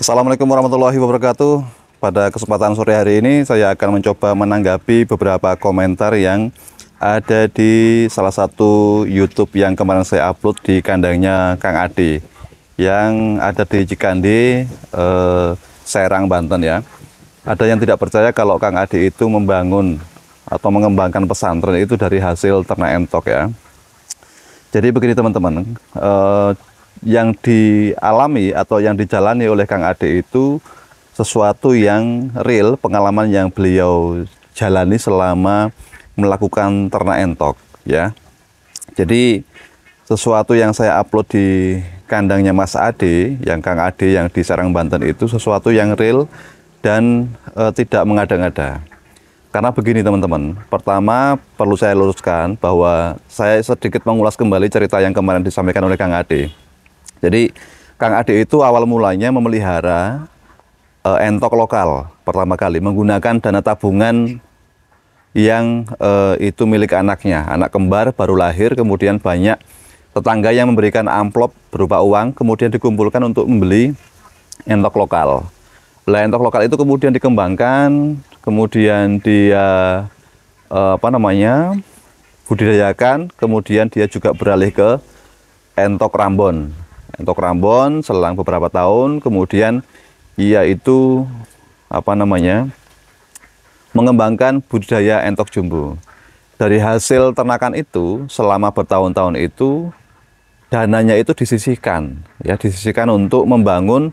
Assalamualaikum warahmatullahi wabarakatuh. Pada kesempatan sore hari ini saya akan mencoba menanggapi beberapa komentar yang ada di salah satu YouTube yang kemarin saya upload di kandangnya Kang Ade yang ada di Cikande, Serang, Banten ya. Ada yang tidak percaya kalau Kang Ade itu membangun atau mengembangkan pesantren itu dari hasil ternak entok ya. Jadi begini teman-teman, yang dialami atau yang dijalani oleh Kang Ade itu sesuatu yang real, pengalaman yang beliau jalani selama melakukan ternak entok ya. Jadi sesuatu yang saya upload di kandangnya Mas Ade, yang Kang Ade yang di Serang, Banten itu sesuatu yang real dan tidak mengada-ngada. Karena begini teman-teman, pertama perlu saya luruskan bahwa saya sedikit mengulas kembali cerita yang kemarin disampaikan oleh Kang Ade. Jadi Kang Ade itu awal mulanya memelihara entok lokal pertama kali menggunakan dana tabungan yang itu milik anaknya, anak kembar baru lahir, kemudian banyak tetangga yang memberikan amplop berupa uang, kemudian dikumpulkan untuk membeli entok lokal. Lah entok lokal itu kemudian dikembangkan, kemudian dia budidayakan, kemudian dia juga beralih ke entok Rambon. Entok Rambon selang beberapa tahun, kemudian ia itu mengembangkan budidaya entok jumbo. Dari hasil ternakan itu selama bertahun-tahun itu dananya itu disisihkan ya, disisihkan untuk membangun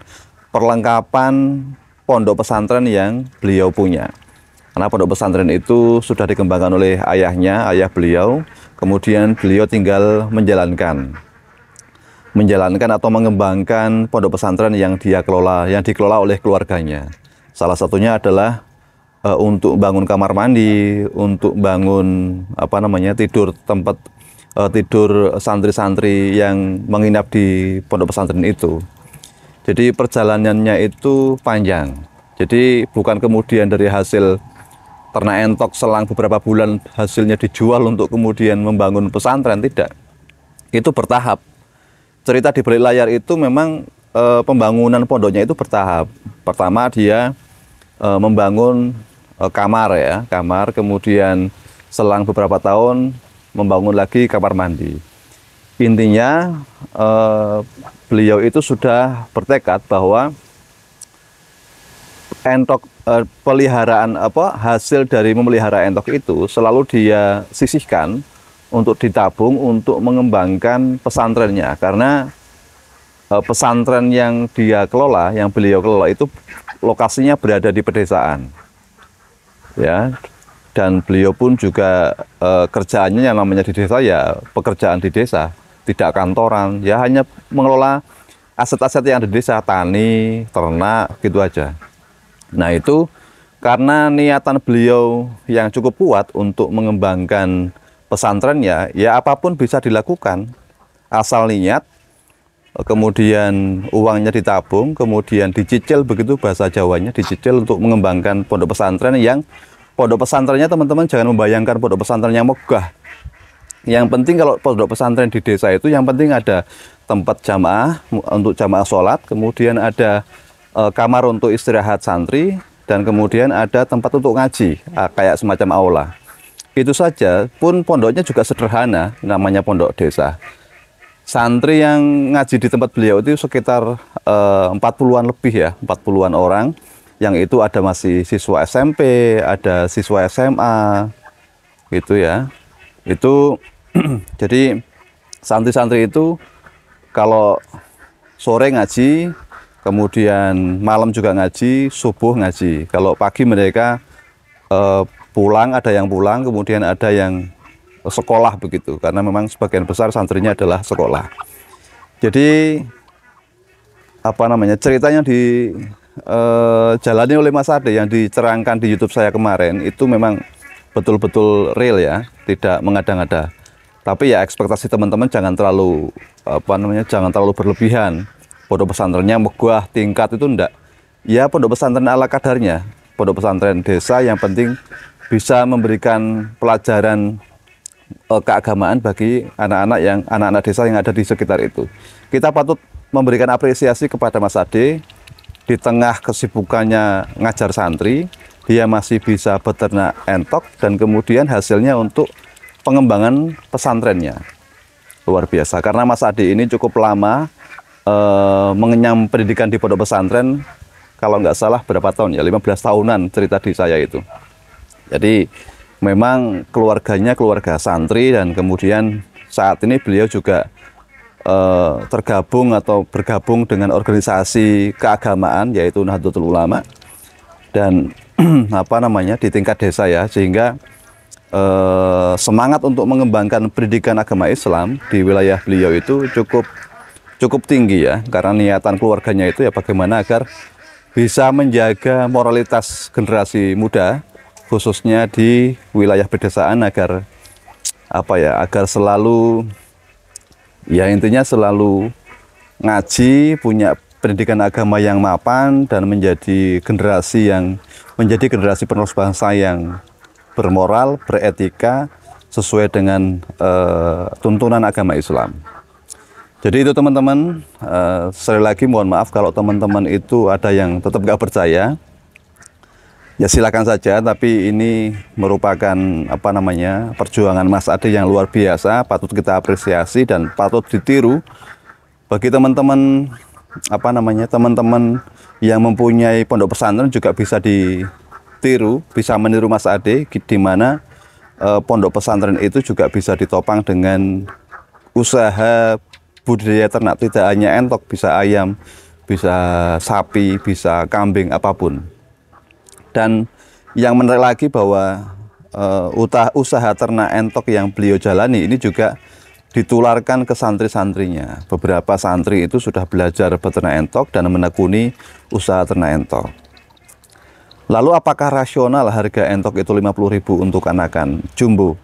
perlengkapan pondok pesantren yang beliau punya. Karena pondok pesantren itu sudah dikembangkan oleh ayahnya, ayah beliau, kemudian beliau tinggal menjalankan atau mengembangkan pondok pesantren yang dia kelola, yang dikelola oleh keluarganya. Salah satunya adalah untuk bangun kamar mandi, untuk bangun tidur tempat tidur santri-santri yang menginap di pondok pesantren itu. Jadi perjalanannya itu panjang. Jadi bukan kemudian dari hasil ternak entok selang beberapa bulan hasilnya dijual untuk kemudian membangun pesantren, tidak. Itu bertahap. Cerita di balik layar itu memang pembangunan pondoknya itu bertahap. Pertama dia membangun kamar ya, kemudian selang beberapa tahun membangun lagi kamar mandi. Intinya beliau itu sudah bertekad bahwa entok peliharaan hasil dari memelihara entok itu selalu dia sisihkan untuk ditabung untuk mengembangkan pesantrennya, karena pesantren yang dia kelola, yang beliau kelola itu lokasinya berada di pedesaan ya, dan beliau pun juga kerjaannya yang namanya di desa ya pekerjaan di desa, tidak kantoran ya, hanya mengelola aset-aset yang ada di desa, tani, ternak, gitu aja. Nah itu karena niatan beliau yang cukup kuat untuk mengembangkan pesantrennya, ya apapun bisa dilakukan asal niat, kemudian uangnya ditabung, kemudian dicicil, begitu bahasa Jawanya, dicicil untuk mengembangkan pondok pesantren yang pondok pesantrennya teman-teman jangan membayangkan pondok pesantren yang megah. Yang penting kalau pondok pesantren di desa itu yang penting ada tempat jamaah untuk jamaah sholat, kemudian ada kamar untuk istirahat santri, dan kemudian ada tempat untuk ngaji, kayak semacam aula. Itu saja, pun pondoknya juga sederhana, namanya pondok desa. Santri yang ngaji di tempat beliau itu sekitar 40-an lebih ya, 40-an orang, yang itu ada masih siswa SMP, ada siswa SMA, gitu ya. Itu jadi santri-santri itu kalau sore ngaji, kemudian malam juga ngaji, subuh ngaji. Kalau pagi mereka pulang, ada yang pulang, kemudian ada yang sekolah begitu, karena memang sebagian besar santrinya adalah sekolah. Jadi ceritanya jalani oleh Mas Ade yang dicerangkan di YouTube saya kemarin itu memang betul-betul real ya, tidak mengada-ngada. Tapi ya ekspektasi teman-teman jangan terlalu berlebihan. Pondok pesantrennya megah tingkat itu enggak. Ya pondok pesantren ala kadarnya, pondok pesantren desa yang penting bisa memberikan pelajaran keagamaan bagi anak-anak desa yang ada di sekitar itu. Kita patut memberikan apresiasi kepada Mas Ade di tengah kesibukannya ngajar santri, dia masih bisa beternak entok dan kemudian hasilnya untuk pengembangan pesantrennya. Luar biasa, karena Mas Adi ini cukup lama mengenyam pendidikan di pondok pesantren, kalau nggak salah berapa tahun ya, 15 tahunan cerita di saya itu. Jadi memang keluarganya keluarga santri dan kemudian saat ini beliau juga tergabung atau bergabung dengan organisasi keagamaan yaitu Nahdlatul Ulama dan apa namanya di tingkat desa ya, sehingga semangat untuk mengembangkan pendidikan agama Islam di wilayah beliau itu cukup tinggi ya, karena niatan keluarganya itu ya bagaimana agar bisa menjaga moralitas generasi muda khususnya di wilayah pedesaan agar apa ya, agar selalu ya intinya selalu ngaji, punya pendidikan agama yang mapan dan menjadi generasi penerus bangsa yang bermoral, beretika sesuai dengan tuntunan agama Islam. Jadi itu teman-teman, sekali lagi mohon maaf kalau teman-teman itu ada yang tetap nggak percaya, ya silakan saja. Tapi ini merupakan apa namanya perjuangan Mas Adi yang luar biasa, patut kita apresiasi dan patut ditiru. Bagi teman-teman apa namanya teman-teman yang mempunyai pondok pesantren juga bisa ditiru, bisa meniru Mas Adi, di mana pondok pesantren itu juga bisa ditopang dengan usaha budidaya ternak, tidak hanya entok, bisa ayam, bisa sapi, bisa kambing, apapun. Dan yang menarik lagi bahwa usaha ternak entok yang beliau jalani ini juga ditularkan ke santri-santrinya. Beberapa santri itu sudah belajar beternak entok dan menekuni usaha ternak entok. Lalu apakah rasional harga entok itu 50.000 untuk anakan jumbo?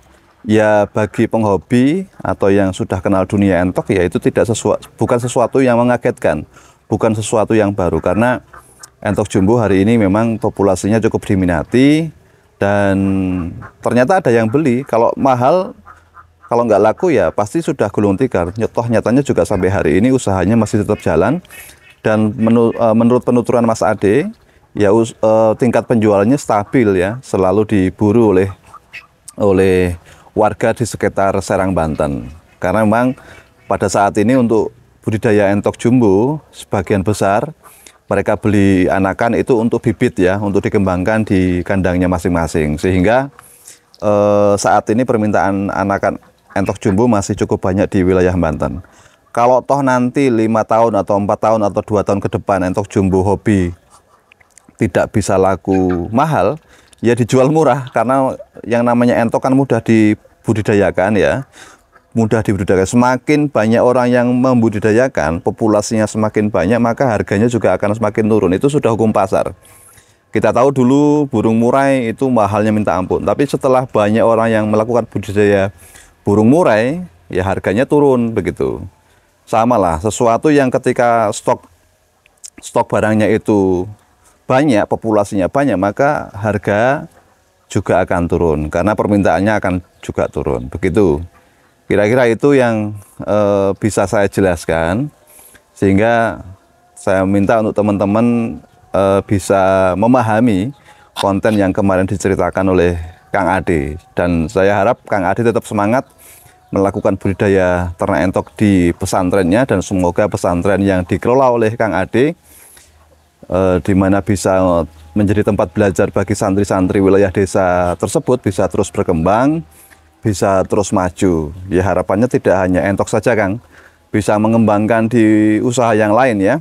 Ya bagi penghobi atau yang sudah kenal dunia entok ya itu bukan sesuatu yang mengagetkan, bukan sesuatu yang baru, karena entok jumbo hari ini memang populasinya cukup diminati dan ternyata ada yang beli. Kalau mahal, kalau nggak laku ya pasti sudah gulung tikar. Toh nyatanya juga sampai hari ini usahanya masih tetap jalan dan menurut penuturan Mas Ade ya tingkat penjualannya stabil ya, selalu diburu oleh warga di sekitar Serang, Banten. Karena memang pada saat ini untuk budidaya entok jumbo sebagian besar mereka beli anakan itu untuk bibit ya, untuk dikembangkan di kandangnya masing-masing. Sehingga saat ini permintaan anakan entok jumbo masih cukup banyak di wilayah Banten. Kalau toh nanti 5 tahun atau 4 tahun atau 2 tahun ke depan entok jumbo hobi tidak bisa laku mahal, ya dijual murah, karena yang namanya entok kan mudah dibudidayakan ya, mudah dibudidayakan. Semakin banyak orang yang membudidayakan, populasinya semakin banyak, maka harganya juga akan semakin turun. Itu sudah hukum pasar. Kita tahu dulu burung murai itu mahalnya minta ampun, tapi setelah banyak orang yang melakukan budidaya burung murai, ya harganya turun begitu. Sama lah, sesuatu yang ketika stok barangnya itu banyak, populasinya banyak, maka harga juga akan turun karena permintaannya akan juga turun. Begitu. Kira-kira itu yang bisa saya jelaskan, sehingga saya minta untuk teman-teman bisa memahami konten yang kemarin diceritakan oleh Kang Ade. Dan saya harap Kang Ade tetap semangat melakukan budidaya ternak entok di pesantrennya, dan semoga pesantren yang dikelola oleh Kang Ade di mana bisa menjadi tempat belajar bagi santri-santri wilayah desa tersebut bisa terus berkembang, bisa terus maju. Ya harapannya tidak hanya entok saja Kang, bisa mengembangkan di usaha yang lain ya.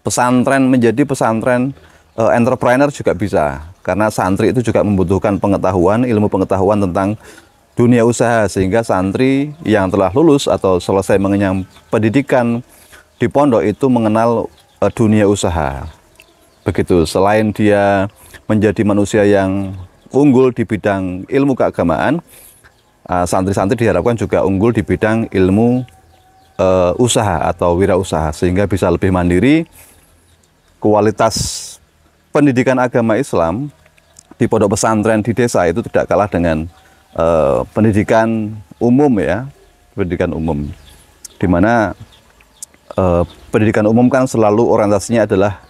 Pesantren menjadi pesantren entrepreneur juga bisa, karena santri itu juga membutuhkan pengetahuan, ilmu pengetahuan tentang dunia usaha, sehingga santri yang telah lulus atau selesai mengenyam pendidikan di pondok itu mengenal dunia usaha. Begitu, selain dia menjadi manusia yang unggul di bidang ilmu keagamaan, santri-santri diharapkan juga unggul di bidang ilmu usaha atau wirausaha, sehingga bisa lebih mandiri. Kualitas pendidikan agama Islam di pondok pesantren di desa itu tidak kalah dengan pendidikan umum ya, pendidikan umum, di mana pendidikan umum kan selalu orientasinya adalah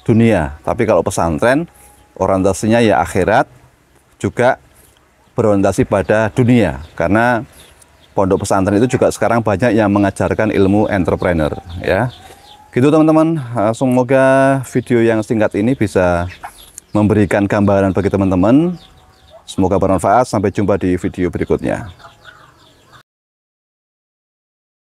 dunia. Tapi kalau pesantren orientasinya ya akhirat, juga berorientasi pada dunia. Karena pondok pesantren itu juga sekarang banyak yang mengajarkan ilmu entrepreneur ya. Gitu teman-teman, semoga video yang singkat ini bisa memberikan gambaran bagi teman-teman. Semoga bermanfaat. Sampai jumpa di video berikutnya.